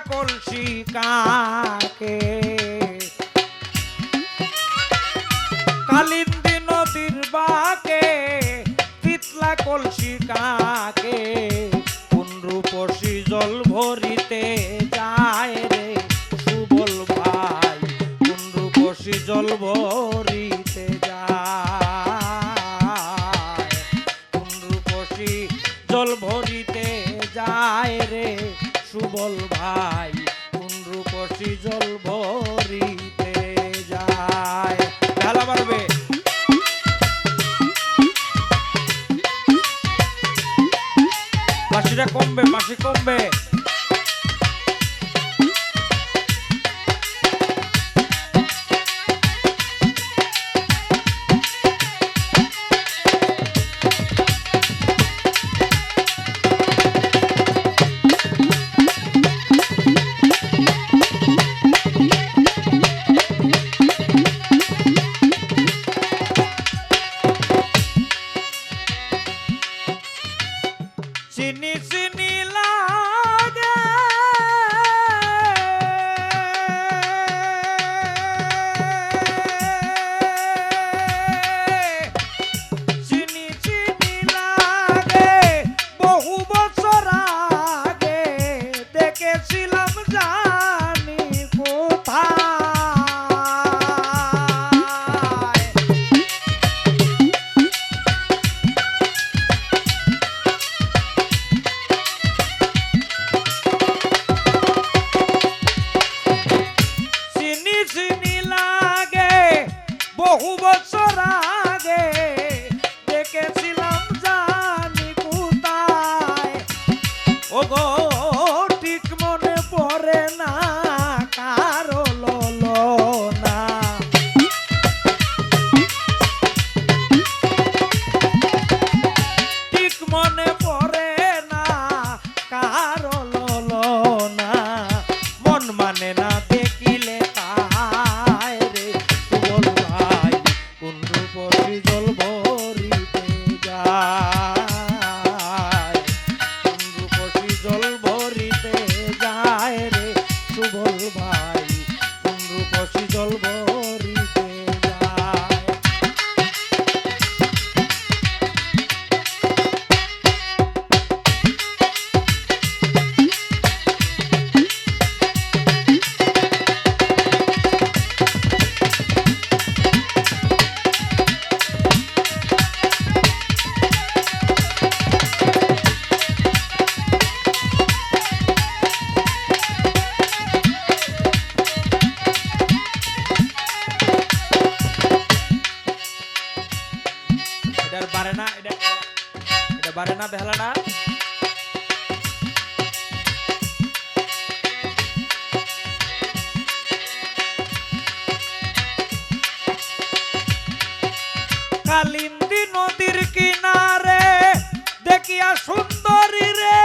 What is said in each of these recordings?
কলসি কাকে কালিন্দী নদীর বাকে পিতলা কলসি কাকে কোন রূপসী জল ভরিতে যায় রে সুবল ভাই কোন রূপসী জল ভরিতে যায় কোন রূপসী জল ভরিতে যায় রে সুবল ভাই কোন রূপসী জল ভরিতে যায় ঢালা মারবে বাঁশিটা কমবে বাঁশি কমবে চিনি চিনি লাগে চিনি চিনি লাগে বহু বছর আগে দেখেছিলাম জানি কোথায় বহু বছর আগে দেখেছিলাম জানি কোথায় ওগো ঠিক মনে পড়ে না কারো ললনা ঠিক মনে পড়ে না কারো ললনা মন মানে না দেখিলে তাই রে সুবল ভাই কোন রূপসী জল ভরিতে যায় কোন রূপসী জল ভরিতে যায় রে সুবল ভাই কোন রূপসী জল ভরিতে যায় এটার বারে না এটা বারে না বেহালা না কালিন্দী নদীর কিনারে দেখিয়া সুন্দরী রে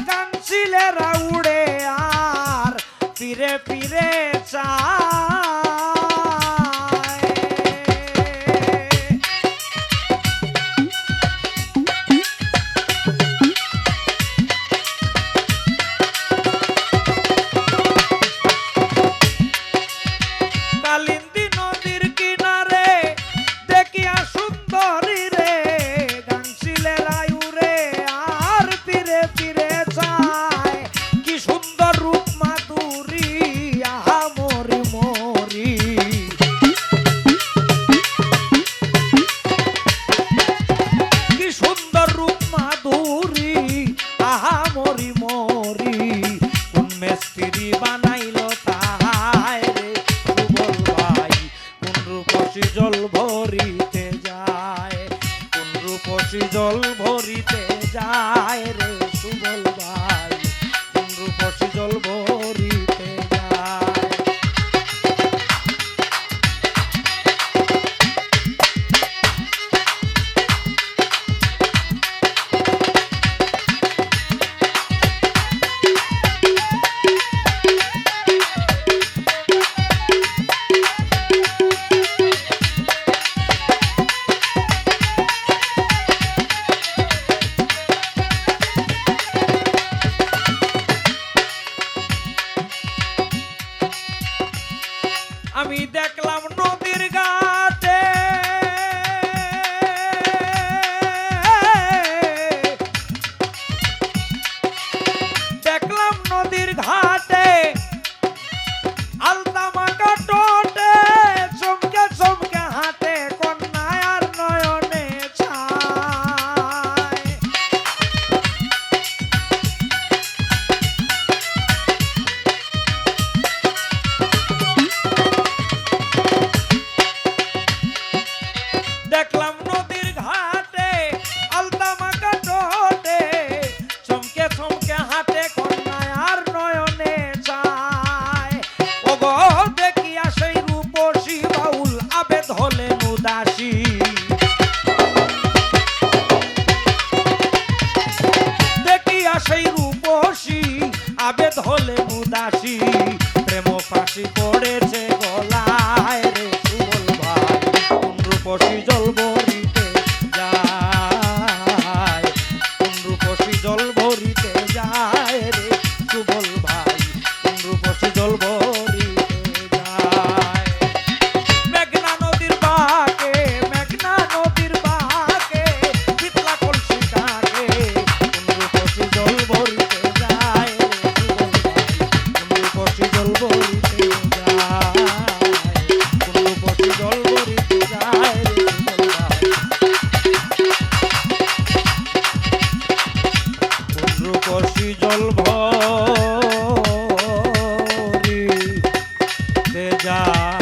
গাংছিলেরা উড়ে আর ফিরে ফিরে চায় কালিন্দী নদীর কিনারে দেখিয়া সুন্দরী রে গাংছিলেরা উড়ে আর ফিরে ফিরে যায় কি সুন্দর রূপ মাধুরী আহা আবেদ হলে মুদাসি প্রেম ফাঁসি পড়েছে গলায় রে সুবল ভাই কোন রূপসী জল ভরিতে যায় কোন রূপসী জল ভরিতে যায় রে সুবল ভাই কোন রূপসী জল ভরিতে যায় মেঘনা নদীর বাঁকে মেঘনা নদীর বাঁকে পিতলা কলসি কাকে কোন রূপসী জল ভরিতে যায় রে সুবল ভাই কোন রূপসী জল ভরিতে যায় কোন রূপসী জল ভরিতে যায় রে সুবল ভাই কোন রূপসী জল ভরিতে যায়